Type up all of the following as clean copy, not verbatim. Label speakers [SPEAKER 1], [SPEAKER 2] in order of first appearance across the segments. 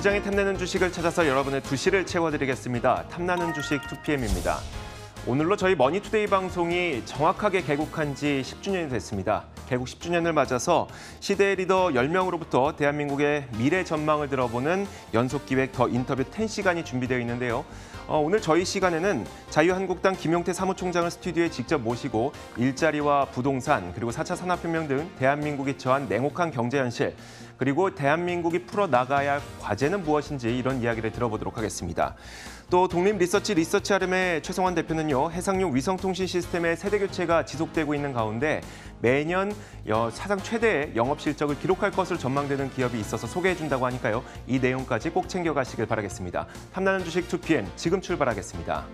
[SPEAKER 1] 시장에 탐내는 주식을 찾아서 여러분의 2시를 채워드리겠습니다. 탐나는 주식 2PM입니다. 오늘로 저희 머니투데이 방송이 정확하게 개국한 지 10주년이 됐습니다. 개국 10주년을 맞아서 시대의 리더 10명으로부터 대한민국의 미래 전망을 들어보는 연속기획 더 인터뷰 10시간이 준비되어 있는데요. 오늘 저희 시간에는 자유한국당 김용태 사무총장을 스튜디오에 직접 모시고 일자리와 부동산 그리고 4차 산업혁명 등 대한민국이 처한 냉혹한 경제 현실 그리고 대한민국이 풀어나가야 할 과제는 무엇인지 이런 이야기를 들어보도록 하겠습니다. 또 독립리서치 아름의 최성환 대표는요. 해상용 위성통신 시스템의 세대 교체가 지속되고 있는 가운데 매년 사상 최대의 영업 실적을 기록할 것으로 전망되는 기업이 있어서 소개해준다고 하니까요. 이 내용까지 꼭 챙겨가시길 바라겠습니다. 탐나는 주식 2PM 지금 출발하겠습니다.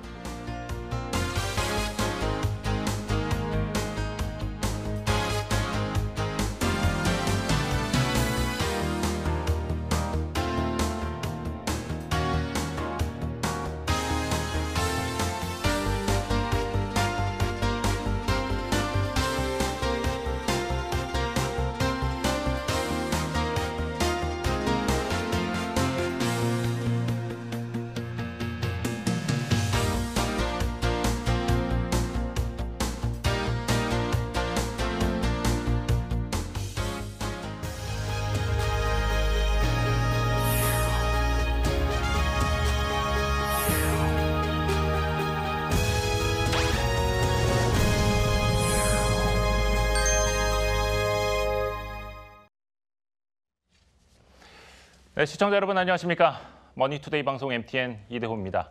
[SPEAKER 2] 네, 시청자 여러분 안녕하십니까? 머니투데이 방송 MTN 이대호입니다.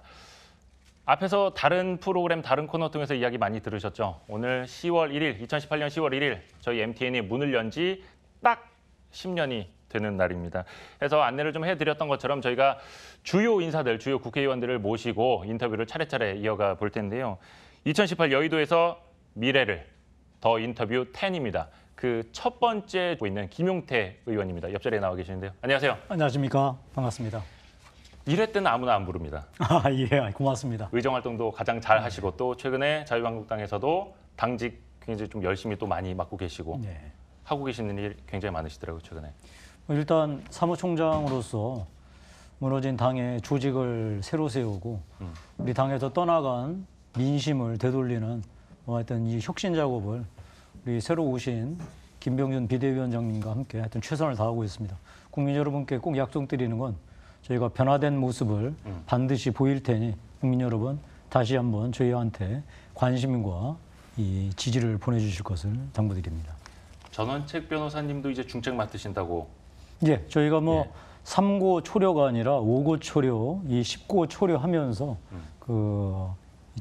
[SPEAKER 2] 앞에서 다른 프로그램, 다른 코너 통해서 이야기 많이 들으셨죠? 오늘 10월 1일, 2018년 10월 1일 저희 MTN이 문을 연 지 딱 10년이 되는 날입니다. 그래서 안내를 좀 해드렸던 것처럼 저희가 주요 인사들, 주요 국회의원들을 모시고 인터뷰를 차례차례 이어가 볼 텐데요. 2018 여의도에서 미래를 더 인터뷰 10입니다. 그 첫 번째 보고 있는 김용태 의원입니다. 옆자리에 나와 계시는데요. 안녕하세요.
[SPEAKER 3] 안녕하십니까. 반갑습니다.
[SPEAKER 2] 1회 때는 아무나 안 부릅니다.
[SPEAKER 3] 예, 고맙습니다.
[SPEAKER 2] 의정활동도 가장 잘 하시고 또 최근에 자유한국당에서도 당직 굉장히 좀 열심히 또 많이 맡고 계시고
[SPEAKER 3] 네.
[SPEAKER 2] 하고 계시는 일 굉장히 많으시더라고요, 최근에.
[SPEAKER 3] 일단 사무총장으로서 무너진 당의 조직을 새로 세우고 우리 당에서 떠나간 민심을 되돌리는 하여튼 이 혁신 작업을 우리 새로 오신 김병준 비대위원장님과 함께 하여튼 최선을 다하고 있습니다. 국민 여러분께 꼭 약속드리는 건 저희가 변화된 모습을 반드시 보일 테니 국민 여러분 다시 한번 저희한테 관심과 이 지지를 보내주실 것을 당부드립니다.
[SPEAKER 2] 전원책 변호사님도 이제 중책 맡으신다고.
[SPEAKER 3] 예, 저희가 뭐 3고 초려가 아니라 5고 초려, 이 10고 초려하면서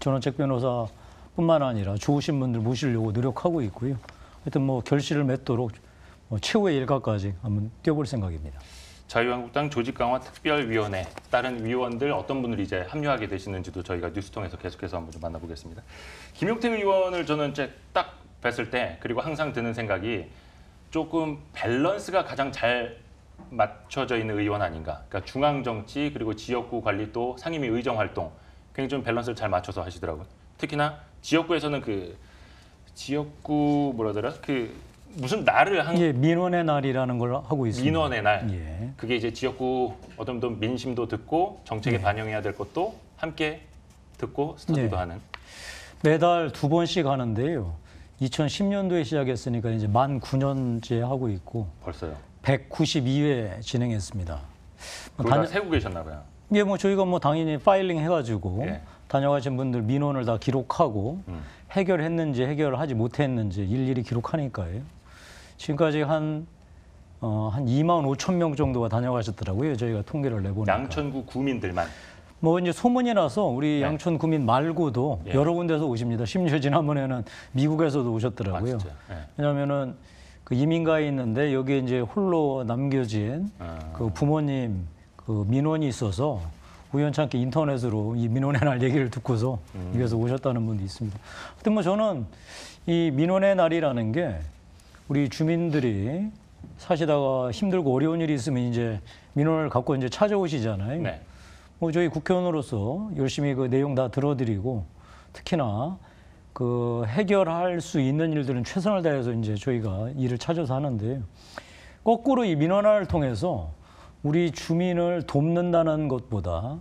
[SPEAKER 3] 전원책 변호사뿐만 아니라 좋으신 분들 모시려고 노력하고 있고요. 하여튼 뭐 결실을 맺도록 최후의 일각까지 한번 뛰어볼 생각입니다.
[SPEAKER 2] 자유한국당 조직강화특별위원회 다른 위원들 어떤 분들이 이제 합류하게 되시는지도 저희가 뉴스 통해서 계속해서 한번 좀 만나보겠습니다. 김용태 의원을 저는 이제 딱 뵀을 때 그리고 항상 드는 생각이 조금 밸런스가 가장 잘 맞춰져 있는 의원 아닌가. 그러니까 중앙정치 그리고 지역구 관리 또 상임위 의정활동 굉장히 좀 밸런스를 잘 맞춰서 하시더라고요. 특히나 지역구에서는 그 지역구 무슨 날을
[SPEAKER 3] 예, 민원의 날이라는 걸 하고 있습니다.
[SPEAKER 2] 민원의 날.
[SPEAKER 3] 예.
[SPEAKER 2] 그게 이제 지역구 어떤 분 민심도 듣고 정책에 반영해야 될 것도 함께 듣고 스터디도 하는.
[SPEAKER 3] 매달 2번씩 하는데요. 2010년도에 시작했으니까 이제 만 9년째 하고 있고
[SPEAKER 2] 벌써요.
[SPEAKER 3] 192회 진행했습니다.
[SPEAKER 2] 그걸 다 세고 계셨나 봐요.
[SPEAKER 3] 예, 뭐 저희가 뭐 당연히 파일링 해가지고 다녀가신 분들 민원을 다 기록하고 해결했는지 해결하지 못했는지 일일이 기록하니까요. 지금까지 한 2만 5천 명 정도가 다녀가셨더라고요. 저희가 통계를 내보니까.
[SPEAKER 2] 양천구 구민들만.
[SPEAKER 3] 뭐 이제 소문이 나서 우리 양천 구민 말고도 여러 군데서 오십니다. 심지어 지난번에는 미국에서도 오셨더라고요. 왜냐하면은 그 이민가에 있는데 여기에 이제 홀로 남겨진 그 부모님 그 민원이 있어서 우연찮게 인터넷으로 이 민원의 날 얘기를 듣고서 여기서 오셨다는 분도 있습니다. 하여튼 뭐 저는 이 민원의 날이라는 게 우리 주민들이 사시다가 힘들고 어려운 일이 있으면 이제 민원을 갖고 이제 찾아오시잖아요.
[SPEAKER 2] 네.
[SPEAKER 3] 뭐 저희 국회의원으로서 열심히 그 내용 다 들어드리고 특히나 그 해결할 수 있는 일들은 최선을 다해서 이제 저희가 일을 찾아서 하는데요. 거꾸로 이 민원화를 통해서 우리 주민을 돕는다는 것보다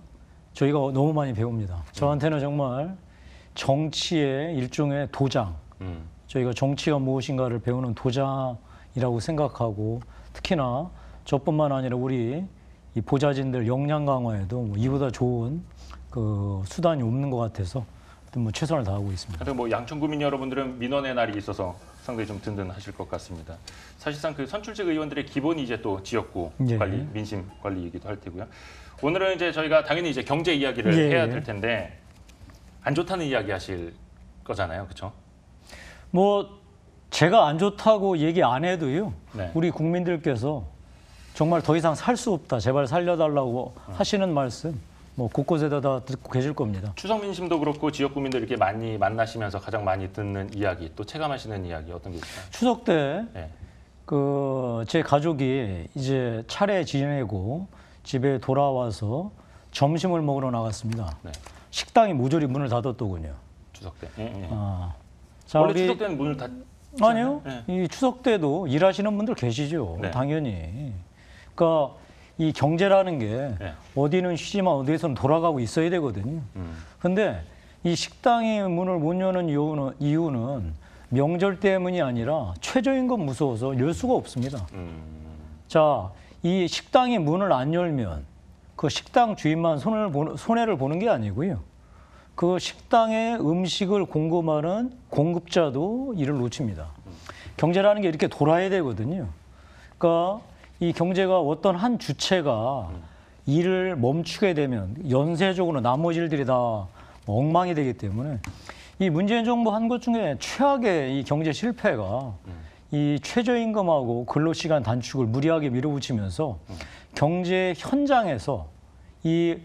[SPEAKER 3] 저희가 너무 많이 배웁니다. 저한테는 정말 정치의 일종의 도장, 저희가 정치가 무엇인가를 배우는 도장이라고 생각하고 특히나 저뿐만 아니라 우리 이 보좌진들 역량 강화에도 뭐 이보다 좋은 그 수단이 없는 것 같아서 뭐 최선을 다하고 있습니다.
[SPEAKER 2] 하여튼 뭐 양천 구민 여러분들은 민원의 날이 있어서 상당히 좀 든든하실 것 같습니다. 사실상 그 선출직 의원들의 기본이 이제 또 지역구
[SPEAKER 3] 예.
[SPEAKER 2] 관리, 민심 관리이기도 할 테고요. 오늘은 이제 저희가 당연히 이제 경제 이야기를
[SPEAKER 3] 예.
[SPEAKER 2] 해야 될 텐데 안 좋다는 이야기 하실 거잖아요, 그렇죠?
[SPEAKER 3] 뭐 제가 안 좋다고 얘기 안 해도요.
[SPEAKER 2] 네.
[SPEAKER 3] 우리 국민들께서 정말 더 이상 살 수 없다. 제발 살려달라고 하시는 말씀 뭐 곳곳에다 다 듣고 계실 겁니다.
[SPEAKER 2] 추석 민심도 그렇고 지역 구민들 이렇게 많이 만나시면서 가장 많이 듣는 이야기, 또 체감하시는 이야기 어떤 게 있을까요?
[SPEAKER 3] 추석 때
[SPEAKER 2] 네.
[SPEAKER 3] 그 제 가족이 이제 차례 지내고 집에 돌아와서 점심을 먹으러 나갔습니다.
[SPEAKER 2] 네.
[SPEAKER 3] 식당이 모조리 문을 닫았더군요.
[SPEAKER 2] 추석 때. 예.
[SPEAKER 3] 아, 자,
[SPEAKER 2] 원래
[SPEAKER 3] 우리-
[SPEAKER 2] 추석 때는 문을 닫.
[SPEAKER 3] 아니요.
[SPEAKER 2] 네.
[SPEAKER 3] 이 추석 때도 일하시는 분들 계시죠.
[SPEAKER 2] 네.
[SPEAKER 3] 당연히. 그러니까 이 경제라는 게
[SPEAKER 2] 네.
[SPEAKER 3] 어디는 쉬지만 어디에서는 돌아가고 있어야 되거든요. 근데 이 식당이 문을 못 여는 이유는 명절 때문이 아니라 최저임금 무서워서 열 수가 없습니다. 자, 이 식당이 문을 안 열면 그 식당 주인만 손해를 보는 게 아니고요. 그 식당에 음식을 공급하는 공급자도 이를 놓칩니다. 경제라는 게 이렇게 돌아야 되거든요. 그러니까 이 경제가 어떤 한 주체가 일을 멈추게 되면 연쇄적으로 나머지 일들이 다 엉망이 되기 때문에 이 문재인 정부 한 것 중에 최악의 이 경제 실패가 이 최저임금하고 근로시간 단축을 무리하게 밀어붙이면서 경제 현장에서 이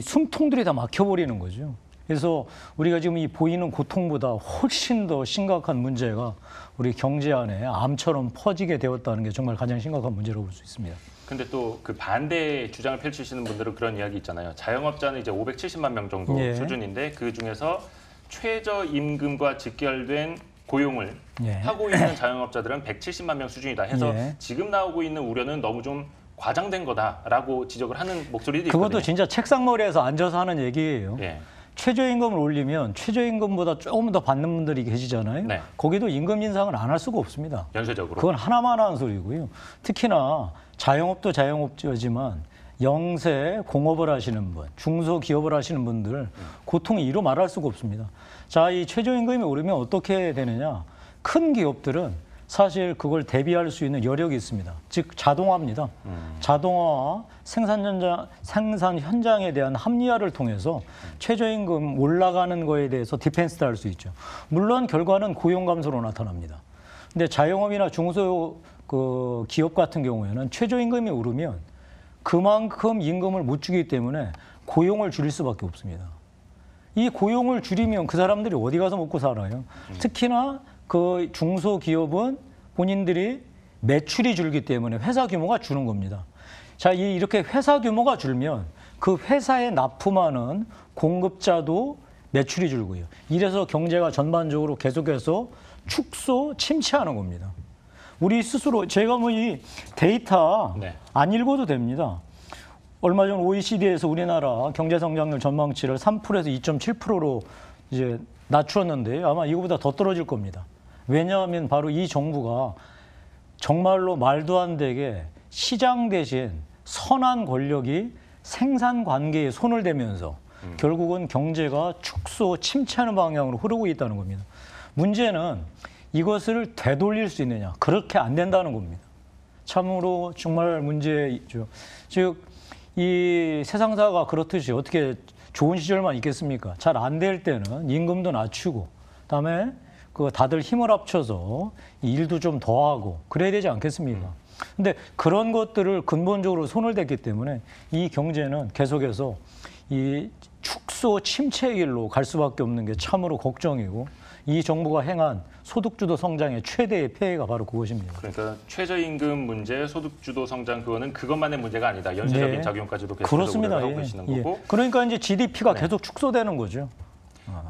[SPEAKER 3] 숨통들이 다 막혀버리는 거죠. 그래서 우리가 지금 이 보이는 고통보다 훨씬 더 심각한 문제가 우리 경제 안에 암처럼 퍼지게 되었다는 게 정말 가장 심각한 문제라고 볼 수 있습니다.
[SPEAKER 2] 근데 또 그 반대 주장을 펼치시는 분들은 그런 이야기 있잖아요. 자영업자는 이제 570만 명 정도
[SPEAKER 3] 예.
[SPEAKER 2] 수준인데 그 중에서 최저임금과 직결된 고용을
[SPEAKER 3] 예.
[SPEAKER 2] 하고 있는 자영업자들은 170만 명 수준이다 해서
[SPEAKER 3] 예.
[SPEAKER 2] 지금 나오고 있는 우려는 너무 좀 과장된 거다라고 지적을 하는 목소리도 있거든요.
[SPEAKER 3] 그것도 진짜 책상머리에서 앉아서 하는 얘기예요.
[SPEAKER 2] 예.
[SPEAKER 3] 최저임금을 올리면 최저임금보다 조금 더 받는 분들이 계시잖아요.
[SPEAKER 2] 네.
[SPEAKER 3] 거기도 임금 인상을 안 할 수가 없습니다.
[SPEAKER 2] 연쇄적으로.
[SPEAKER 3] 그건 하나만 하는 소리고요. 특히나 자영업도 자영업자지만 영세 공업을 하시는 분, 중소기업을 하시는 분들 고통이 이루 말할 수가 없습니다. 자, 이 최저임금이 오르면 어떻게 되느냐? 큰 기업들은 사실 그걸 대비할 수 있는 여력이 있습니다. 즉 자동화입니다. 자동화와 생산 현장에 대한 합리화를 통해서 최저임금 올라가는 거에 대해서 디펜스도 할 수 있죠. 물론 결과는 고용 감소로 나타납니다. 근데 자영업이나 중소 그 기업 같은 경우에는 최저임금이 오르면 그만큼 임금을 못 주기 때문에 고용을 줄일 수밖에 없습니다. 이 고용을 줄이면 그 사람들이 어디 가서 먹고 살아요? 특히나 그 중소기업은 본인들이 매출이 줄기 때문에 회사 규모가 주는 겁니다. 자, 이렇게 회사 규모가 줄면 그 회사에 납품하는 공급자도 매출이 줄고요. 이래서 경제가 전반적으로 계속해서 축소, 침체하는 겁니다. 우리 스스로 제가 뭐 이 데이터
[SPEAKER 2] 네.
[SPEAKER 3] 안 읽어도 됩니다. 얼마 전 OECD에서 우리나라 경제 성장률 전망치를 3%에서 2.7%로 이제 낮추었는데 아마 이거보다 더 떨어질 겁니다. 왜냐하면 바로 이 정부가 정말로 말도 안 되게 시장 대신 선한 권력이 생산 관계에 손을 대면서 결국은 경제가 축소, 침체하는 방향으로 흐르고 있다는 겁니다. 문제는 이것을 되돌릴 수 있느냐. 그렇게 안 된다는 겁니다. 참으로 정말 문제죠. 즉, 이 세상사가 그렇듯이 어떻게 좋은 시절만 있겠습니까? 잘 안 될 때는 임금도 낮추고, 그다음에 그 다들 힘을 합쳐서 일도 좀 더 하고 그래야 되지 않겠습니까? 근데 그런 것들을 근본적으로 손을 댔기 때문에 이 경제는 계속해서 이 축소 침체의 길로 갈 수밖에 없는 게 참으로 걱정이고 이 정부가 행한 소득주도 성장의 최대의 폐해가 바로 그것입니다.
[SPEAKER 2] 그러니까 최저임금 문제, 소득주도 성장 그거는 그것만의 문제가 아니다. 연쇄적인
[SPEAKER 3] 네.
[SPEAKER 2] 작용까지도 계속해서
[SPEAKER 3] 그렇습니다.
[SPEAKER 2] 우려를 하고
[SPEAKER 3] 예.
[SPEAKER 2] 계시는
[SPEAKER 3] 예.
[SPEAKER 2] 거고.
[SPEAKER 3] 그러니까 이제 GDP가
[SPEAKER 2] 네.
[SPEAKER 3] 계속 축소되는 거죠.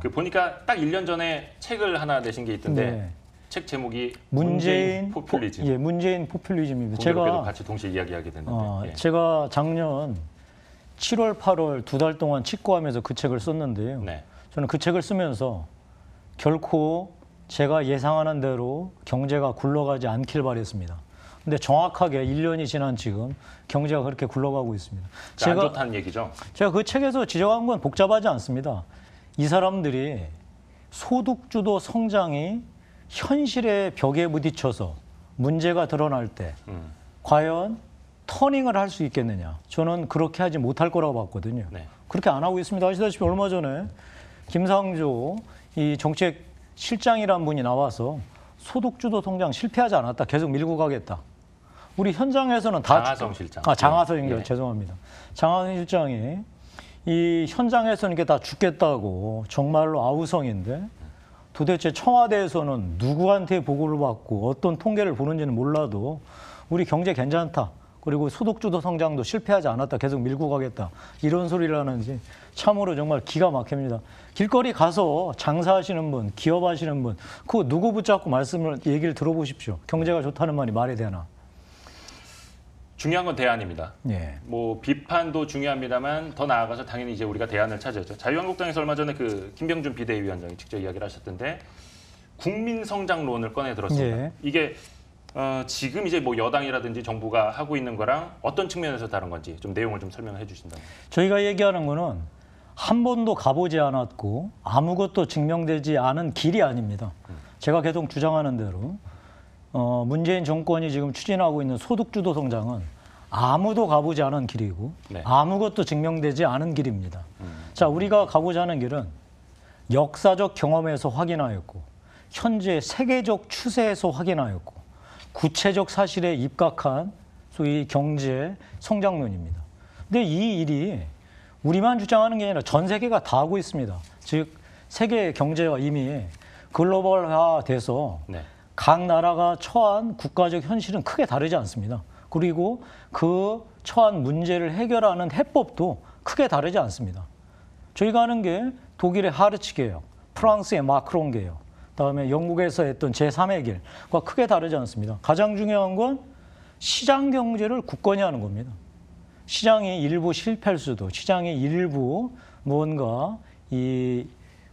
[SPEAKER 2] 그 보니까 딱 1년 전에 책을 하나 내신 게 있던데
[SPEAKER 3] 네.
[SPEAKER 2] 책 제목이
[SPEAKER 3] 문재인
[SPEAKER 2] 포퓰리즘.
[SPEAKER 3] 예, 문재인 포퓰리즘입니다.
[SPEAKER 2] 제가 같이 동시에 이야기하게 됐는데. 예.
[SPEAKER 3] 제가 작년 7월, 8월 2달 동안 직구하면서 그 책을 썼는데요.
[SPEAKER 2] 네.
[SPEAKER 3] 저는 그 책을 쓰면서 결코 제가 예상하는 대로 경제가 굴러가지 않길 바랬습니다. 근데 정확하게 1년이 지난 지금 경제가 그렇게 굴러가고 있습니다.
[SPEAKER 2] 안 좋다는 얘기죠?
[SPEAKER 3] 제가 그 책에서 지적한 건 복잡하지 않습니다. 이 사람들이 소득주도 성장이 현실의 벽에 부딪혀서 문제가 드러날 때 과연 터닝을 할 수 있겠느냐. 저는 그렇게 하지 못할 거라고 봤거든요.
[SPEAKER 2] 네.
[SPEAKER 3] 그렇게 안 하고 있습니다. 아시다시피 얼마 전에 김상조 이 정책 실장이란 분이 나와서 소득주도 성장 실패하지 않았다. 계속 밀고 가겠다. 우리 현장에서는 다
[SPEAKER 2] 장하성 실장.
[SPEAKER 3] 장하성
[SPEAKER 2] 예.
[SPEAKER 3] 죄송합니다. 장하성 실장이 이 현장에서는 이게 다 죽겠다고 정말로 아우성인데 도대체 청와대에서는 누구한테 보고를 받고 어떤 통계를 보는지는 몰라도 우리 경제 괜찮다. 그리고 소득주도 성장도 실패하지 않았다. 계속 밀고 가겠다. 이런 소리를 하는지 참으로 정말 기가 막힙니다. 길거리 가서 장사하시는 분, 기업하시는 분, 그거 누구 붙잡고 얘기를 들어보십시오. 경제가 좋다는 말이 되나.
[SPEAKER 2] 중요한 건 대안입니다.
[SPEAKER 3] 예.
[SPEAKER 2] 뭐 비판도 중요합니다만 더 나아가서 당연히 이제 우리가 대안을 찾아야죠. 자유한국당에서 얼마 전에 그 김병준 비대위원장이 직접 이야기를 하셨던데 국민 성장론을 꺼내 들었습니다.
[SPEAKER 3] 예.
[SPEAKER 2] 이게 지금 이제 뭐 여당이라든지 정부가 하고 있는 거랑 어떤 측면에서 다른 건지 좀 내용을 좀 설명해 주신다면.
[SPEAKER 3] 저희가 얘기하는 거는 한 번도 가보지 않았고 아무것도 증명되지 않은 길이 아닙니다. 제가 계속 주장하는 대로 문재인 정권이 지금 추진하고 있는 소득주도 성장은 아무도 가보지 않은 길이고
[SPEAKER 2] 네.
[SPEAKER 3] 아무것도 증명되지 않은 길입니다. 자, 우리가 가고자 하는 길은 역사적 경험에서 확인하였고 현재 세계적 추세에서 확인하였고 구체적 사실에 입각한 소위 경제 성장론입니다. 근데 이 일이 우리만 주장하는 게 아니라 전 세계가 다 하고 있습니다. 즉 세계 경제가 이미 글로벌화돼서
[SPEAKER 2] 네.
[SPEAKER 3] 각 나라가 처한 국가적 현실은 크게 다르지 않습니다. 그리고 그 처한 문제를 해결하는 해법도 크게 다르지 않습니다. 저희가 하는 게 독일의 하르츠 개혁, 프랑스의 마크롱 개혁, 그다음에 영국에서 했던 제3의 길과 크게 다르지 않습니다. 가장 중요한 건 시장 경제를 굳건히 하는 겁니다. 시장이 일부 실패할 수도, 시장이 일부 무언가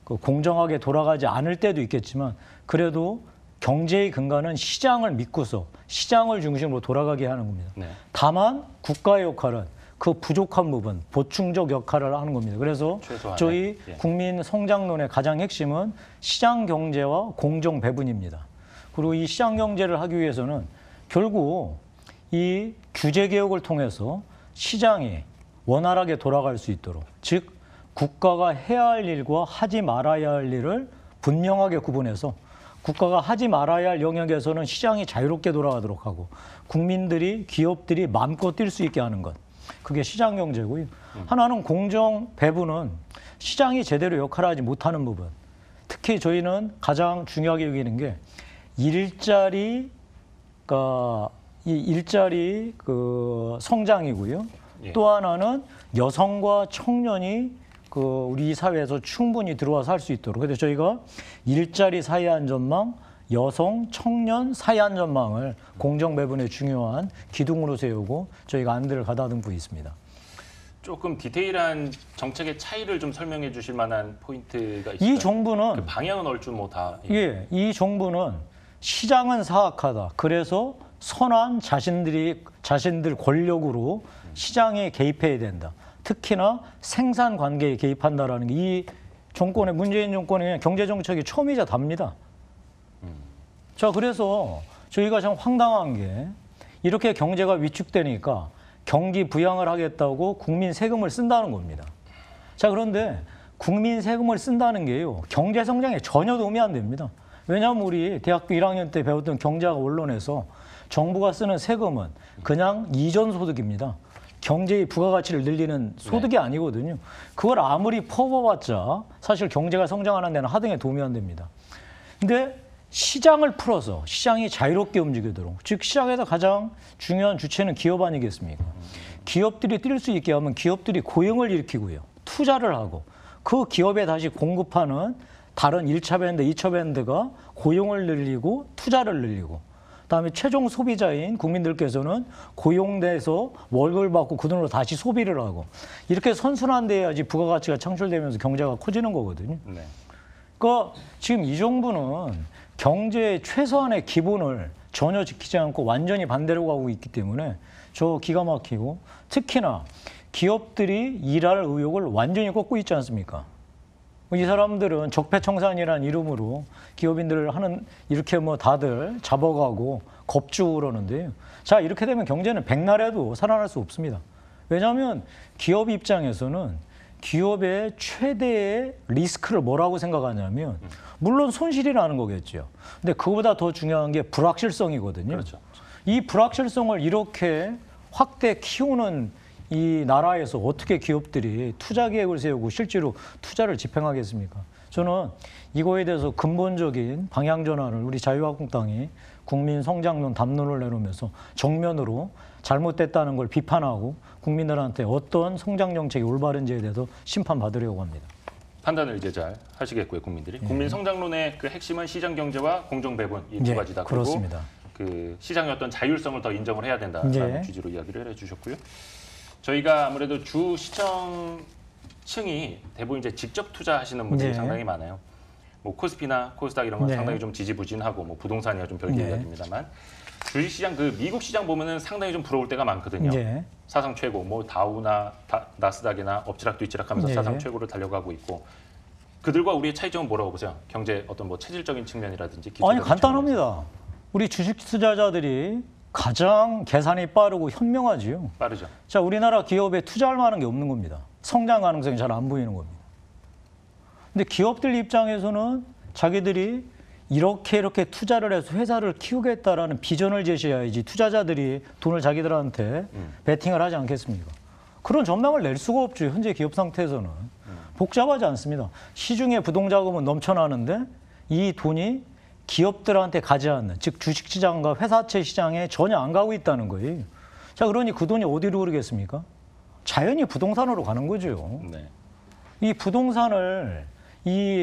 [SPEAKER 3] 공정하게 돌아가지 않을 때도 있겠지만 그래도 경제의 근간은 시장을 믿고서 시장을 중심으로 돌아가게 하는 겁니다.
[SPEAKER 2] 네.
[SPEAKER 3] 다만 국가의 역할은 그 부족한 부분, 보충적 역할을 하는 겁니다. 그래서
[SPEAKER 2] 최소한의,
[SPEAKER 3] 저희
[SPEAKER 2] 예.
[SPEAKER 3] 국민 성장론의 가장 핵심은 시장 경제와 공정 배분입니다. 그리고 이 시장 경제를 하기 위해서는 결국 이 규제 개혁을 통해서 시장이 원활하게 돌아갈 수 있도록, 즉 국가가 해야 할 일과 하지 말아야 할 일을 분명하게 구분해서 국가가 하지 말아야 할 영역에서는 시장이 자유롭게 돌아가도록 하고 국민들이, 기업들이 마음껏 뛸 수 있게 하는 것. 그게 시장 경제고요. 하나는 공정 배분은 시장이 제대로 역할을 하지 못하는 부분. 특히 저희는 가장 중요하게 여기는 게 일자리 성장이고요.
[SPEAKER 2] 예.
[SPEAKER 3] 또 하나는 여성과 청년이 우리 사회에서 충분히 들어와서 할 수 있도록. 그래서 저희가 일자리 사회 안전망, 여성, 청년 사회 안전망을 공정 배분의 중요한 기둥으로 세우고 저희가 안들을 가다듬고 있습니다.
[SPEAKER 2] 조금 디테일한 정책의 차이를 좀 설명해 주실 만한 포인트가 있을까요?
[SPEAKER 3] 이 정부는
[SPEAKER 2] 그 방향은 얼추 뭐 다.
[SPEAKER 3] 예, 이 정부는 시장은 사악하다. 그래서 선한 자신들 권력으로 시장에 개입해야 된다. 특히나 생산 관계에 개입한다라는 게 이 정권의 문재인 정권의 경제 정책이 처음이자 답니다. 자, 그래서 저희가 참 황당한 게 이렇게 경제가 위축되니까 경기 부양을 하겠다고 국민 세금을 쓴다는 겁니다. 자, 그런데 국민 세금을 쓴다는 게요, 경제 성장에 전혀 도움이 안 됩니다. 왜냐하면 우리 대학교 1학년 때 배웠던 경제학 원론에서 정부가 쓰는 세금은 그냥 이전 소득입니다. 경제의 부가가치를 늘리는 소득이 아니거든요. 그걸 아무리 퍼부어봤자 사실 경제가 성장하는 데는 하등에 도움이 안 됩니다. 근데 시장을 풀어서 시장이 자유롭게 움직이도록, 즉 시장에서 가장 중요한 주체는 기업 아니겠습니까? 기업들이 뛸 수 있게 하면 기업들이 고용을 일으키고요, 투자를 하고 그 기업에 다시 공급하는 다른 1차 밴드, 2차 밴드가 고용을 늘리고 투자를 늘리고 그다음에 최종 소비자인 국민들께서는 고용돼서 월급을 받고 그 돈으로 다시 소비를 하고 이렇게 선순환돼야지 부가가치가 창출되면서 경제가 커지는 거거든요.
[SPEAKER 2] 네.
[SPEAKER 3] 그러니까 지금 이 정부는 경제의 최소한의 기본을 전혀 지키지 않고 완전히 반대로 가고 있기 때문에 저 기가 막히고 특히나 기업들이 일할 의욕을 완전히 꺾고 있지 않습니까? 이 사람들은 적폐청산이라는 이름으로 기업인들을 하는 이렇게 뭐 다들 잡아가고 겁주고 그러는데요. 자, 이렇게 되면 경제는 백날에도 살아날 수 없습니다. 왜냐하면 기업 입장에서는 기업의 최대의 리스크를 뭐라고 생각하냐면 물론 손실이라는 거겠죠. 근데 그거보다 더 중요한 게 불확실성이거든요.
[SPEAKER 2] 그렇죠.
[SPEAKER 3] 이 불확실성을 이렇게 확대 키우는 이 나라에서 어떻게 기업들이 투자 계획을 세우고 실제로 투자를 집행하겠습니까? 저는 이거에 대해서 근본적인 방향 전환을 우리 자유한국당이 국민 성장론 담론을 내놓으면서 정면으로 잘못됐다는 걸 비판하고 국민들한테 어떤 성장 정책이 올바른지에 대해서 심판받으려고 합니다.
[SPEAKER 2] 판단을 이제 잘 하시겠고요, 국민들이. 국민 성장론의 그 핵심은 시장 경제와 공정 배분 이 두 가지다.
[SPEAKER 3] 그렇습니다.
[SPEAKER 2] 그리고 그 시장의 어떤 자율성을 더 인정을 해야 된다라는 취지로 이야기를 해주셨고요. 저희가 아무래도 주 시청층이 대부분 이제 직접 투자하시는 분들이 상당히 많아요. 뭐 코스피나 코스닥 이런 건 상당히 좀 지지부진하고 뭐 부동산이야 좀 별개 이야기입니다만 주식시장 그 미국 시장 보면은 상당히 좀 부러울 때가 많거든요. 사상 최고 뭐 다우나 나스닥이나 엎치락뒤치락하면서 사상 최고를 달려가고 있고 그들과 우리의 차이점은 뭐라고 보세요? 경제 어떤 뭐 체질적인 측면이라든지
[SPEAKER 3] 아니 간단합니다. 우리 주식 투자자들이 가장 계산이 빠르고 현명하지요.
[SPEAKER 2] 빠르죠.
[SPEAKER 3] 자, 우리나라 기업에 투자할 만한 게 없는 겁니다. 성장 가능성이 잘 안 보이는 겁니다. 근데 기업들 입장에서는 자기들이 이렇게 투자를 해서 회사를 키우겠다라는 비전을 제시해야지 투자자들이 돈을 자기들한테 베팅을 하지 않겠습니까? 그런 전망을 낼 수가 없죠. 현재 기업 상태에서는. 복잡하지 않습니다. 시중에 부동자금은 넘쳐나는데 이 돈이 기업들한테 가지 않는, 즉 주식시장과 회사채 시장에 전혀 안 가고 있다는 거예요. 자, 그러니 그 돈이 어디로 흐르겠습니까? 자연히 부동산으로 가는 거죠.
[SPEAKER 2] 네.
[SPEAKER 3] 이 부동산을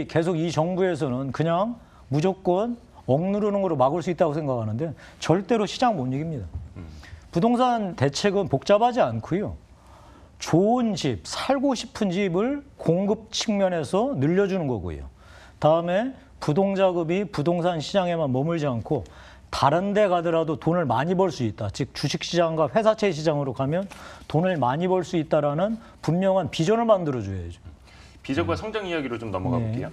[SPEAKER 3] 계속 이 정부에서는 그냥 무조건 억누르는 거로 막을 수 있다고 생각하는데 절대로 시장 못 이깁니다. 부동산 대책은 복잡하지 않고요. 좋은 집, 살고 싶은 집을 공급 측면에서 늘려주는 거고요. 다음에 부동자금이 부동산 시장에만 머물지 않고 다른 데 가더라도 돈을 많이 벌 수 있다. 즉 주식시장과 회사채 시장으로 가면 돈을 많이 벌 수 있다라는 분명한 비전을 만들어줘야죠.
[SPEAKER 2] 비전과 성장 이야기로 좀 넘어가 볼게요.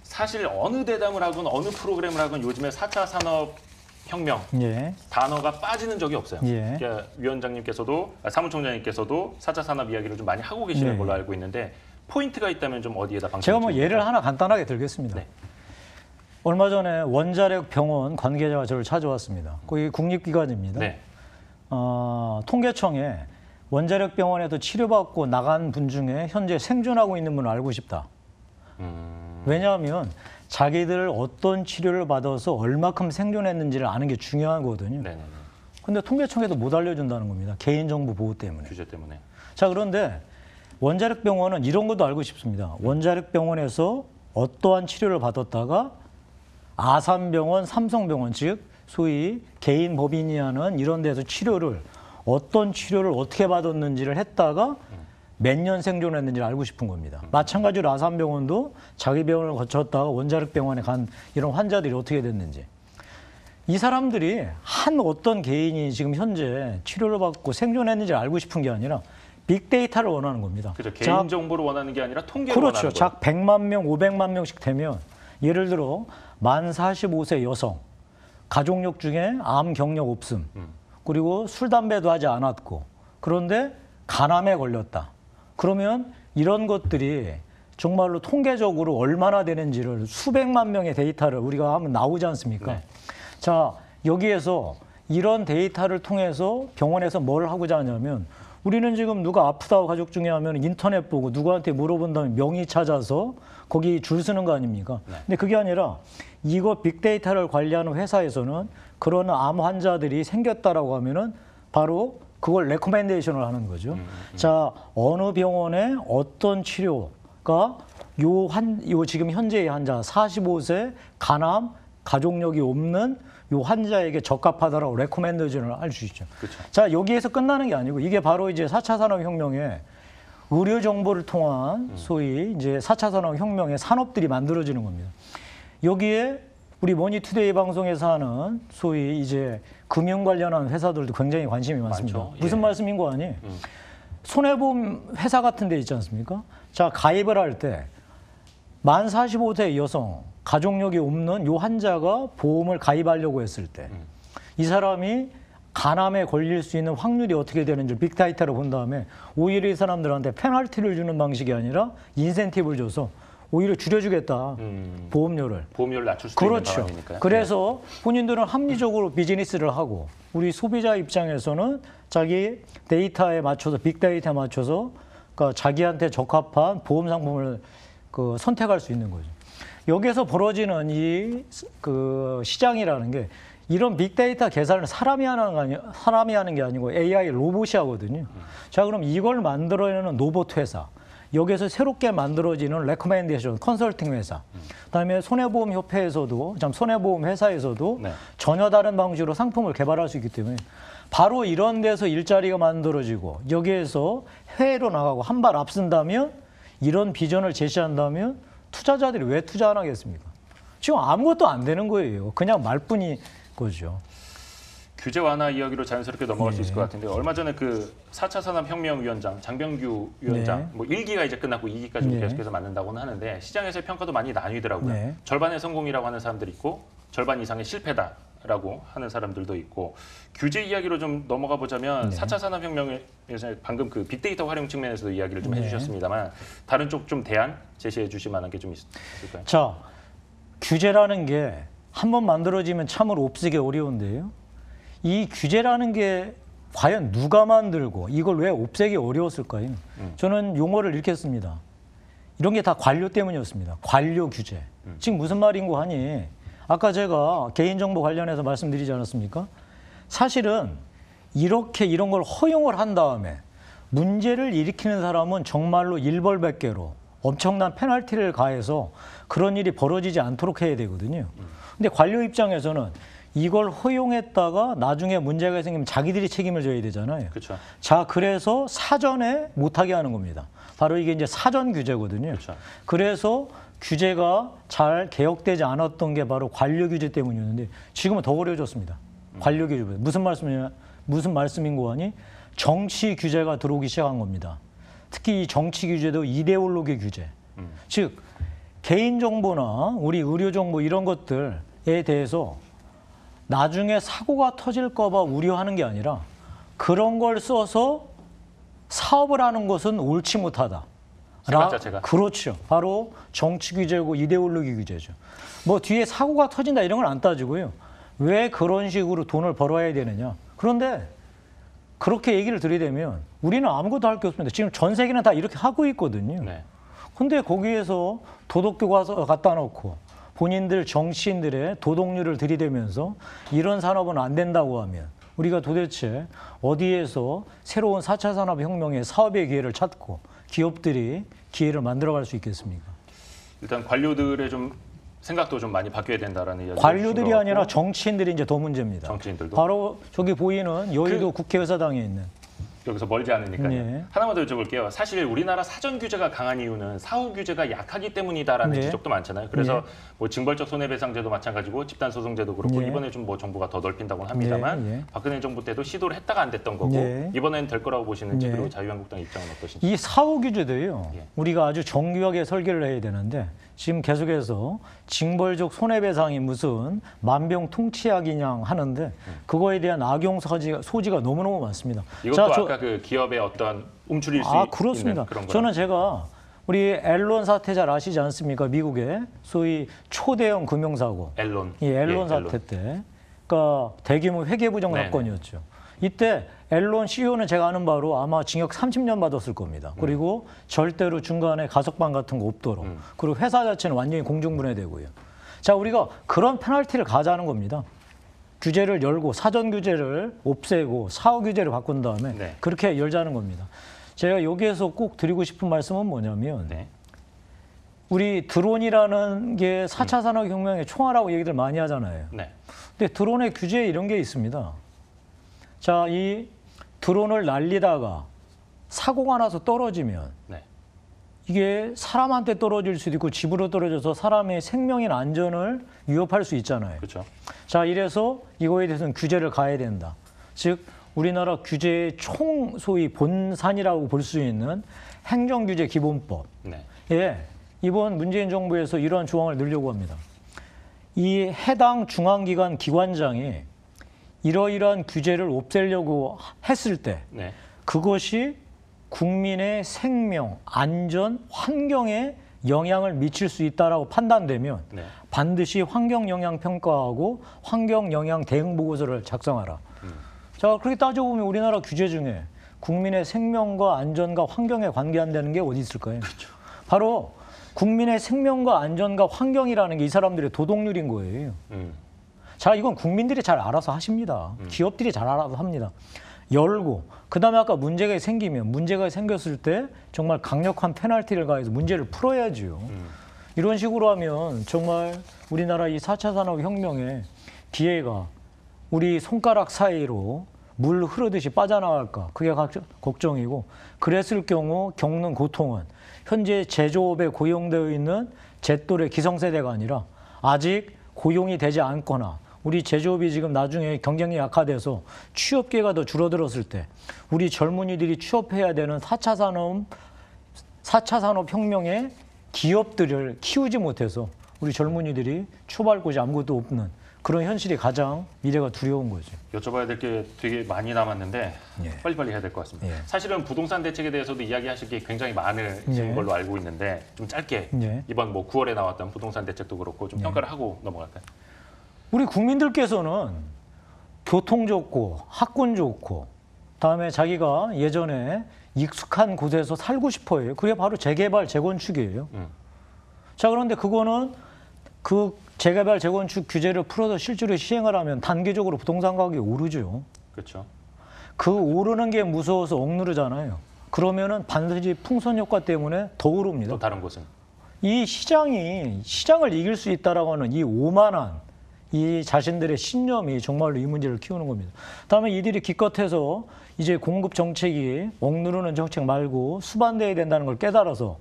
[SPEAKER 2] 사실 어느 대담을 하건 어느 프로그램을 하건 요즘에 4차 산업혁명 단어가 빠지는 적이 없어요. 그러니까 위원장님께서도 사무총장님께서도 4차 산업 이야기를 좀 많이 하고 계시는 걸로 알고 있는데 포인트가 있다면 좀 어디에다 방점
[SPEAKER 3] 제가 뭐 예를 하나 간단하게 들겠습니다. 얼마 전에 원자력 병원 관계자가 저를 찾아왔습니다. 거기 국립기관입니다. 통계청에 원자력 병원에서 치료받고 나간 분 중에 현재 생존하고 있는 분을 알고 싶다. 왜냐하면 자기들 어떤 치료를 받아서 얼마큼 생존했는지를 아는 게 중요하거든요. 근데 통계청에도 못 알려준다는 겁니다. 개인정보 보호 때문에.
[SPEAKER 2] 규제 때문에.
[SPEAKER 3] 자, 그런데 원자력 병원은 이런 것도 알고 싶습니다. 원자력 병원에서 어떠한 치료를 받았다가 아산병원, 삼성병원, 즉 소위 개인 법인이 하는 이런 데서 어떤 치료를 어떻게 받았는지를 했다가 몇 년 생존했는지를 알고 싶은 겁니다. 마찬가지로 아산병원도 자기 병원을 거쳤다가 원자력 병원에 간 이런 환자들이 어떻게 됐는지. 이 사람들이 한 어떤 개인이 지금 현재 치료를 받고 생존했는지를 알고 싶은 게 아니라 빅데이터를 원하는 겁니다.
[SPEAKER 2] 그렇죠. 개인 정보를 원하는 게 아니라 통계를
[SPEAKER 3] 그렇죠.
[SPEAKER 2] 원하는 거예요.
[SPEAKER 3] 작 100만 명, 500만 명씩 되면 예를 들어 만 45세 여성, 가족력 중에 암 경력 없음, 그리고 술, 담배도 하지 않았고 그런데 간암에 걸렸다. 그러면 이런 것들이 정말로 통계적으로 얼마나 되는지를 수백만 명의 데이터를 우리가 하면 나오지 않습니까? 자, 여기에서 이런 데이터를 통해서 병원에서 뭘 하고자 하냐면 우리는 지금 누가 아프다고 가족 중에 하면 인터넷 보고 누구한테 물어본 다음에 명의 찾아서 거기 줄 서는 거 아닙니까? 근데 그게 아니라 이거 빅데이터를 관리하는 회사에서는 그런 암 환자들이 생겼다라고 하면은 바로 그걸 레코멘데이션을 하는 거죠. 자, 어느 병원에 어떤 치료가 요 지금 현재의 환자 45세 간암 가족력이 없는 요 환자에게 적합하다라고 레코멘데이션을 할 수 있죠.
[SPEAKER 2] 그렇죠.
[SPEAKER 3] 자, 여기에서 끝나는 게 아니고 이게 바로 이제 4차 산업혁명의 의료 정보를 통한 소위 이제 4차 산업혁명의 산업들이 만들어지는 겁니다. 여기에 우리 머니투데이 방송에서 하는 소위 이제 금융 관련한 회사들도 굉장히 관심이 많습니다.
[SPEAKER 2] 많죠. 예.
[SPEAKER 3] 무슨 말씀인 거 아니? 손해보험 회사 같은 데 있지 않습니까? 자, 가입을 할 때 만 45세 여성, 가족력이 없는 요 환자가 보험을 가입하려고 했을 때 이 사람이 간암에 걸릴 수 있는 확률이 어떻게 되는지 빅데이터로 본 다음에 오히려 이 사람들한테 페널티를 주는 방식이 아니라 인센티브를 줘서 오히려 줄여주겠다. 보험료를.
[SPEAKER 2] 보험료를 낮출 수
[SPEAKER 3] 그렇죠.
[SPEAKER 2] 있는 방안이니까요.
[SPEAKER 3] 그래서 본인들은 합리적으로 비즈니스를 하고 우리 소비자 입장에서는 자기 데이터에 맞춰서 빅데이터에 맞춰서 그러니까 자기한테 적합한 보험 상품을 그 선택할 수 있는 거죠. 여기서 벌어지는 이 그 시장이라는 게 이런 빅데이터 계산을 사람이 하는 게 아니고 AI 로봇이 하거든요. 자, 그럼 이걸 만들어내는 로봇 회사. 여기서 새롭게 만들어지는 레코멘데이션 컨설팅 회사. 그다음에 손해보험 협회에서도 손해보험 회사에서도
[SPEAKER 2] 네.
[SPEAKER 3] 전혀 다른 방식으로 상품을 개발할 수 있기 때문에 바로 이런 데서 일자리가 만들어지고 여기에서 해외로 나가고 한 발 앞선다면 이런 비전을 제시한다면 투자자들이 왜 투자 안 하겠습니까? 지금 아무것도 안 되는 거예요. 그냥 말뿐인 거죠.
[SPEAKER 2] 규제 완화 이야기로 자연스럽게 넘어갈 수
[SPEAKER 3] 네.
[SPEAKER 2] 있을 것 같은데 얼마 전에 그 4차 산업혁명위원장 장병규 위원장
[SPEAKER 3] 네.
[SPEAKER 2] 뭐 1기가 이제 끝났고 2기까지
[SPEAKER 3] 네.
[SPEAKER 2] 계속해서 만든다고는 하는데 시장에서의 평가도 많이 나뉘더라고요.
[SPEAKER 3] 네.
[SPEAKER 2] 절반의 성공이라고 하는 사람들이 있고 절반 이상의 실패다라고 하는 사람들도 있고 규제 이야기로 좀 넘어가 보자면
[SPEAKER 3] 네.
[SPEAKER 2] 4차 산업혁명에서 방금 그 빅데이터 활용 측면에서도 이야기를 좀
[SPEAKER 3] 네.
[SPEAKER 2] 해주셨습니다만 다른 쪽 좀 대안 제시해 주실 만한 게 좀 있을까요?
[SPEAKER 3] 자, 규제라는 게 한 번 만들어지면 참으로 없애기 어려운데요. 이 규제라는 게 과연 누가 만들고 이걸 왜 없애기 어려웠을까요? 저는 용어를 이렇게 씁니다. 이런 게 다 관료 때문이었습니다. 관료 규제. 지금 무슨 말인고 하니 아까 제가 개인정보 관련해서 말씀드리지 않았습니까? 사실은 이렇게 이런 걸 허용을 한 다음에 문제를 일으키는 사람은 정말로 일벌백계로 엄청난 페널티를 가해서 그런 일이 벌어지지 않도록 해야 되거든요. 근데 관료 입장에서는 이걸 허용했다가 나중에 문제가 생기면 자기들이 책임을 져야 되잖아요.
[SPEAKER 2] 그렇죠.
[SPEAKER 3] 자, 그래서 사전에 못하게 하는 겁니다. 바로 이게 이제 사전 규제거든요.
[SPEAKER 2] 그렇죠.
[SPEAKER 3] 그래서 규제가 잘 개혁되지 않았던 게 바로 관료 규제 때문이었는데 지금은 더 어려워졌습니다. 관료 규제. 무슨 말씀인고 하니 정치 규제가 들어오기 시작한 겁니다. 특히 이 정치 규제도 이데올로기 규제. 즉 개인정보나 우리 의료정보 이런 것들에 대해서 나중에 사고가 터질까 봐 우려하는 게 아니라 그런 걸 써서 사업을 하는 것은 옳지 못하다.
[SPEAKER 2] 생각 자체가.
[SPEAKER 3] 그렇죠. 바로 정치 규제고 이데올로기 규제죠. 뭐 뒤에 사고가 터진다 이런 건 안 따지고요. 왜 그런 식으로 돈을 벌어야 되느냐. 그런데 그렇게 얘기를 들이대면 우리는 아무것도 할 게 없습니다. 지금 전 세계는 다 이렇게 하고 있거든요.
[SPEAKER 2] 네.
[SPEAKER 3] 근데 거기에서 도덕교 갖다 놓고 본인들 정치인들의 도덕률을 들이대면서 이런 산업은 안 된다고 하면 우리가 도대체 어디에서 새로운 4차 산업혁명의 사업의 기회를 찾고 기업들이 기회를 만들어갈 수 있겠습니까?
[SPEAKER 2] 일단 관료들의 좀 생각도 좀 많이 바뀌어야 된다라는 이야기.
[SPEAKER 3] 관료들이 아니라 정치인들이 이제 더 문제입니다.
[SPEAKER 2] 정치인들도.
[SPEAKER 3] 바로 저기 보이는 여의도 국회의사당에 있는
[SPEAKER 2] 여기서 멀지 않으니까요.
[SPEAKER 3] 네.
[SPEAKER 2] 하나만 더 여쭤볼게요. 사실 우리나라 사전 규제가 강한 이유는 사후 규제가 약하기 때문이다라는
[SPEAKER 3] 네.
[SPEAKER 2] 지적도 많잖아요. 그래서
[SPEAKER 3] 네.
[SPEAKER 2] 뭐 징벌적 손해배상제도 마찬가지고 집단소송제도 그렇고
[SPEAKER 3] 네.
[SPEAKER 2] 이번에 좀 뭐 정부가 더 넓힌다고는 합니다만
[SPEAKER 3] 네. 네.
[SPEAKER 2] 박근혜 정부 때도 시도를 했다가 안 됐던 거고
[SPEAKER 3] 네.
[SPEAKER 2] 이번에는 될 거라고 보시는지
[SPEAKER 3] 네.
[SPEAKER 2] 그리고 자유한국당 입장은 어떠신지.
[SPEAKER 3] 이 사후 규제도요.
[SPEAKER 2] 예.
[SPEAKER 3] 우리가 아주 정교하게 설계를 해야 되는데 지금 계속해서 징벌적 손해배상이 무슨 만병통치약이냐 하는데 그거에 대한 악용 소지가 너무너무 많습니다.
[SPEAKER 2] 이것도 아까 그 기업의 어떤 움츠릴 수
[SPEAKER 3] 그렇습니다.
[SPEAKER 2] 있는 그런 거.
[SPEAKER 3] 저는 제가 우리 앨런 사태 잘 아시지 않습니까? 미국의 소위 초대형 금융사고.
[SPEAKER 2] 앨런.
[SPEAKER 3] 이 앨런 사태 때, 그러니까 대규모 회계부정
[SPEAKER 2] 네네.
[SPEAKER 3] 사건이었죠. 이때 앨런 CEO는 제가 아는 바로 아마 징역 30년 받았을 겁니다. 그리고 절대로 중간에 가석방 같은 거 없도록. 그리고 회사 자체는 완전히 공중분해되고요. 자, 우리가 그런 페널티를 가자는 겁니다. 규제를 열고 사전 규제를 없애고 사후 규제를 바꾼 다음에
[SPEAKER 2] 네.
[SPEAKER 3] 그렇게 열자는 겁니다. 제가 여기에서 꼭 드리고 싶은 말씀은 뭐냐면
[SPEAKER 2] 네.
[SPEAKER 3] 우리 드론이라는 게 4차 산업혁명의 총알하고 얘기들 많이 하잖아요.
[SPEAKER 2] 네.
[SPEAKER 3] 근데 드론의 규제에 이런 게 있습니다. 자, 이 드론을 날리다가 사고가 나서 떨어지면
[SPEAKER 2] 네.
[SPEAKER 3] 이게 사람한테 떨어질 수도 있고 집으로 떨어져서 사람의 생명이나 안전을 위협할 수 있잖아요.
[SPEAKER 2] 그렇죠.
[SPEAKER 3] 자, 이래서 이거에 대해서는 규제를 가해야 된다. 즉, 우리나라 규제의 소위 본산이라고 볼 수 있는 행정규제기본법.
[SPEAKER 2] 네.
[SPEAKER 3] 예, 이번 문재인 정부에서 이러한 조항을 넣으려고 합니다. 이 해당 중앙기관 기관장이 이러이러한 규제를 없애려고 했을 때
[SPEAKER 2] 네.
[SPEAKER 3] 그것이 국민의 생명, 안전, 환경에 영향을 미칠 수 있다라고 판단되면
[SPEAKER 2] 네.
[SPEAKER 3] 반드시 환경영향평가하고 환경영향대응보고서를 작성하라. 자, 그렇게 따져보면 우리나라 규제 중에 국민의 생명과 안전과 환경에 관계한다는 게 어디 있을까요?
[SPEAKER 2] 그렇죠.
[SPEAKER 3] 바로 국민의 생명과 안전과 환경이라는 게 이 사람들의 도덕률인 거예요. 자, 이건 국민들이 잘 알아서 하십니다. 기업들이 잘 알아서 합니다. 열고, 그 다음에 아까 문제가 생겼을 때 정말 강력한 페널티를 가해서 문제를 풀어야지요. 이런 식으로 하면 정말 우리나라 이 4차 산업혁명의 기회가 우리 손가락 사이로 물 흐르듯이 빠져나갈까, 그게 걱정이고, 그랬을 경우 겪는 고통은 현재 제조업에 고용되어 있는 제 또래 기성세대가 아니라 아직 고용이 되지 않거나 우리 제조업이 지금 나중에 경쟁력이 약화돼서 취업 기회가 더 줄어들었을 때 우리 젊은이들이 취업해야 되는 4차 산업혁명의 기업들을 키우지 못해서 우리 젊은이들이 취업할 곳이 아무것도 없는 그런 현실이 가장 미래가 두려운 거죠.
[SPEAKER 2] 여쭤봐야 될 게 되게 많이 남았는데
[SPEAKER 3] 예.
[SPEAKER 2] 빨리빨리 해야 될 것 같습니다.
[SPEAKER 3] 예.
[SPEAKER 2] 사실은 부동산 대책에 대해서도 이야기하실 게 굉장히 많으신
[SPEAKER 3] 예.
[SPEAKER 2] 걸로 알고 있는데 좀 짧게
[SPEAKER 3] 예.
[SPEAKER 2] 이번 뭐 9월에 나왔던 부동산 대책도 그렇고 좀 평가를 하고 넘어갈까요?
[SPEAKER 3] 우리 국민들께서는 교통 좋고 학군 좋고 다음에 자기가 예전에 익숙한 곳에서 살고 싶어요. 그게 바로 재개발, 재건축이에요. 자, 그런데 그거는 그 재개발, 재건축 규제를 풀어서 실제로 시행을 하면 단계적으로 부동산 가격이 오르죠.
[SPEAKER 2] 그렇죠.
[SPEAKER 3] 그 오르는 게 무서워서 억누르잖아요. 그러면은 반드시 풍선 효과 때문에 더 오릅니다.
[SPEAKER 2] 또 다른 곳은?
[SPEAKER 3] 이 시장을 이길 수 있다라고 하는 이 오만한 이 자신들의 신념이 정말로 이 문제를 키우는 겁니다. 다음에 이들이 기껏해서 이제 공급 정책이 억누르는 정책 말고 수반돼야 된다는 걸 깨달아서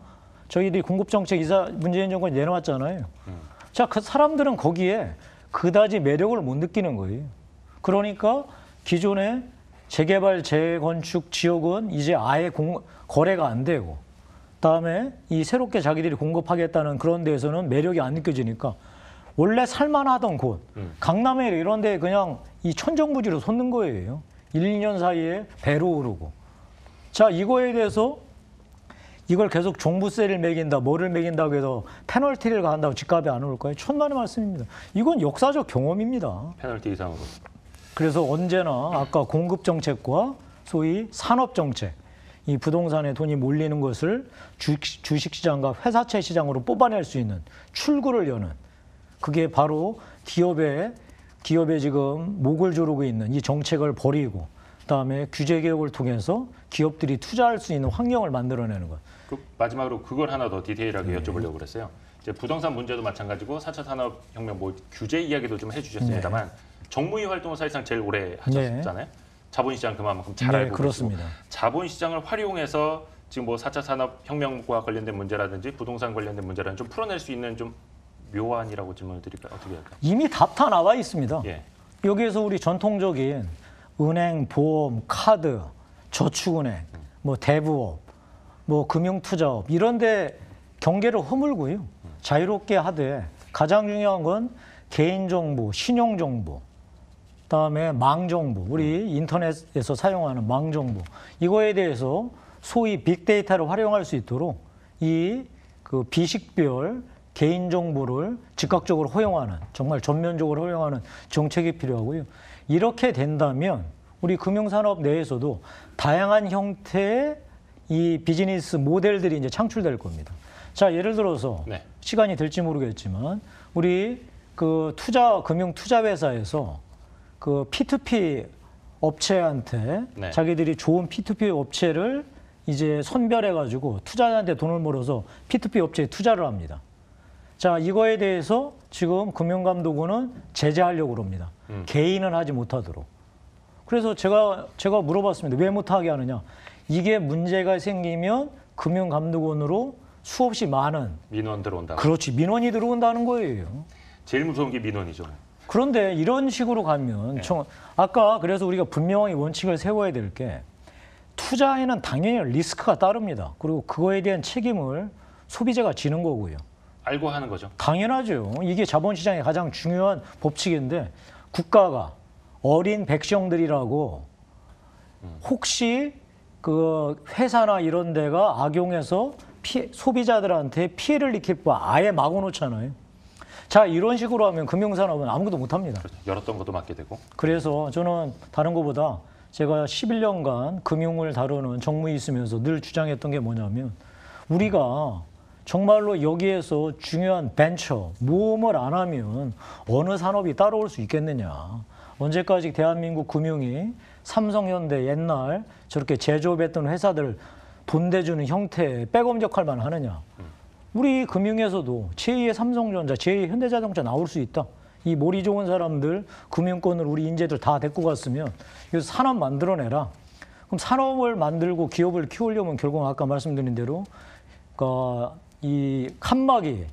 [SPEAKER 3] 저희들이 공급 정책 문재인 정권이 내놓았잖아요. 자, 그 사람들은 거기에 그다지 매력을 못 느끼는 거예요. 그러니까 기존의 재개발, 재건축 지역은 이제 아예 거래가 안 되고 그다음에 이 새롭게 자기들이 공급하겠다는 그런 데에서는 매력이 안 느껴지니까 원래 살만하던 곳, 강남에 이런 데 그냥 이 천정부지로 솟는 거예요. 1, 2년 사이에 배로 오르고. 자, 이거에 대해서 이걸 계속 종부세를 매긴다, 뭐를 매긴다고 해서 페널티를 가한다고 집값이 안 오를까요? 천만의 말씀입니다. 이건 역사적 경험입니다.
[SPEAKER 2] 페널티 이상으로.
[SPEAKER 3] 그래서 언제나 아까 공급 정책과 소위 산업 정책, 이 부동산에 돈이 몰리는 것을 주식시장과 회사채 시장으로 뽑아낼 수 있는 출구를 여는 그게 바로 기업의 지금 목을 조르고 있는 이 정책을 버리고 그다음에 규제 개혁을 통해서 기업들이 투자할 수 있는 환경을 만들어내는 것.
[SPEAKER 2] 마지막으로 그걸 하나 더 디테일하게 여쭤보려고 그랬어요. 이제 부동산 문제도 마찬가지고 4차 산업혁명 뭐 규제 이야기도 좀 해주셨습니다만 정무위 활동을 사실상 제일 오래 하셨잖아요. 자본시장 그만큼 잘 알고
[SPEAKER 3] 그렇습니다.
[SPEAKER 2] 계시고 자본시장을 활용해서 지금 뭐 4차 산업혁명과 관련된 문제라든지 부동산 관련된 문제라든지 좀 풀어낼 수 있는 좀 묘안이라고 질문을 드릴까요? 어떻게 할까요?
[SPEAKER 3] 이미 답 다 나와 있습니다.
[SPEAKER 2] 예.
[SPEAKER 3] 여기에서 우리 전통적인 은행, 보험, 카드, 저축은행, 뭐 대부업, 뭐 금융투자업 이런 데 경계를 허물고요. 자유롭게 하되 가장 중요한 건 개인정보, 신용정보, 그다음에 망정보, 우리 인터넷에서 사용하는 망정보 이거에 대해서 소위 빅데이터를 활용할 수 있도록 이 그 비식별 개인정보를 즉각적으로 허용하는 정말 전면적으로 허용하는 정책이 필요하고요. 이렇게 된다면 우리 금융산업 내에서도 다양한 형태의 이 비즈니스 모델들이 이제 창출될 겁니다. 자, 예를 들어서
[SPEAKER 2] 네.
[SPEAKER 3] 시간이 될지 모르겠지만 우리 그 금융 투자 회사에서 그 P2P 업체한테
[SPEAKER 2] 네.
[SPEAKER 3] 자기들이 좋은 P2P 업체를 이제 선별해가지고 투자자한테 돈을 몰아서 P2P 업체에 투자를 합니다. 자, 이거에 대해서 지금 금융감독원은 제재하려고 합니다. 개인은 하지 못하도록. 그래서 제가 물어봤습니다. 왜 못하게 하느냐? 이게 문제가 생기면 금융감독원으로 수없이 많은
[SPEAKER 2] 민원 들어온다.
[SPEAKER 3] 그렇지, 민원이 들어온다는 거예요.
[SPEAKER 2] 제일 무서운 게 민원이죠.
[SPEAKER 3] 그런데 이런 식으로 가면
[SPEAKER 2] 네.
[SPEAKER 3] 아까 그래서 우리가 분명히 원칙을 세워야 될 게 투자에는 당연히 리스크가 따릅니다. 그리고 그거에 대한 책임을 소비자가 지는 거고요.
[SPEAKER 2] 알고 하는 거죠.
[SPEAKER 3] 당연하죠. 이게 자본시장의 가장 중요한 법칙인데 국가가 어린 백성들이라고 혹시 그 회사나 이런 데가 악용해서 소비자들한테 피해를 입힐 바 아예 막아놓잖아요. 자, 이런 식으로 하면 금융산업은 아무것도 못합니다.
[SPEAKER 2] 그렇죠. 열었던 것도 맞게 되고.
[SPEAKER 3] 그래서 저는 다른 것보다 제가 11년간 금융을 다루는 정무에 있으면서 늘 주장했던 게 뭐냐면 우리가 정말로 여기에서 중요한 벤처, 모험을 안 하면 어느 산업이 따라올 수 있겠느냐. 언제까지 대한민국 금융이 삼성현대 옛날 저렇게 제조업했던 회사들 돈 대주는 형태의 백업 역할만 하느냐. 우리 금융에서도 제2의 삼성전자, 제2의 현대자동차 나올 수 있다. 이 머리 좋은 사람들, 금융권을 우리 인재들 다 데리고 갔으면 여기서 산업 만들어내라. 그럼 산업을 만들고 기업을 키우려면 결국 아까 말씀드린 대로 그러니까 이 칸막이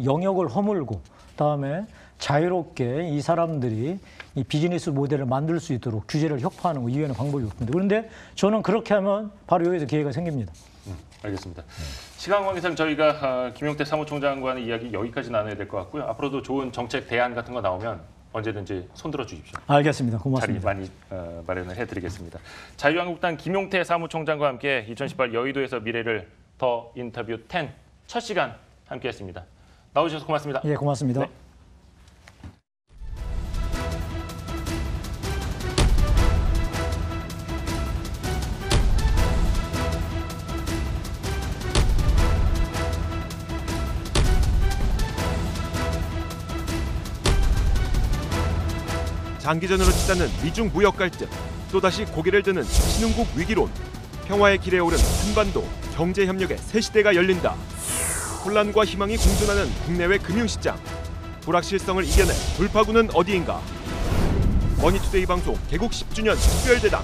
[SPEAKER 3] 영역을 허물고 그다음에 자유롭게 이 사람들이 이 비즈니스 모델을 만들 수 있도록 규제를 혁파하는 거 이외에는 방법이 없습니다. 그런데 저는 그렇게 하면 바로 여기서 기회가 생깁니다.
[SPEAKER 2] 알겠습니다. 시간 관계상 저희가 김용태 사무총장과의 이야기 여기까지 나눠야 될 것 같고요. 앞으로도 좋은 정책 대안 같은 거 나오면 언제든지 손들어 주십시오.
[SPEAKER 3] 알겠습니다. 고맙습니다.
[SPEAKER 2] 자리 많이 마련을 해드리겠습니다. 자유한국당 김용태 사무총장과 함께 2018 여의도에서 미래를 더 인터뷰 10 첫 시간 함께했습니다. 나오셔서 고맙습니다.
[SPEAKER 3] 예, 고맙습니다.
[SPEAKER 2] 네.
[SPEAKER 1] 장기전으로 치닫는 미중 무역 갈등, 또다시 고개를 드는 신흥국 위기론, 평화의 길에 오른 한반도 경제 협력의 새 시대가 열린다. 혼란과 희망이 공존하는 국내외 금융시장, 불확실성을 이겨낼 돌파구는 어디인가? 머니투데이 방송 개국 10주년 특별대담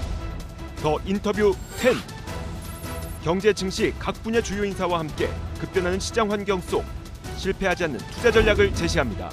[SPEAKER 1] 더 인터뷰 10. 경제 증시 각 분야 주요 인사와 함께 급변하는 시장 환경 속 실패하지 않는 투자 전략을 제시합니다.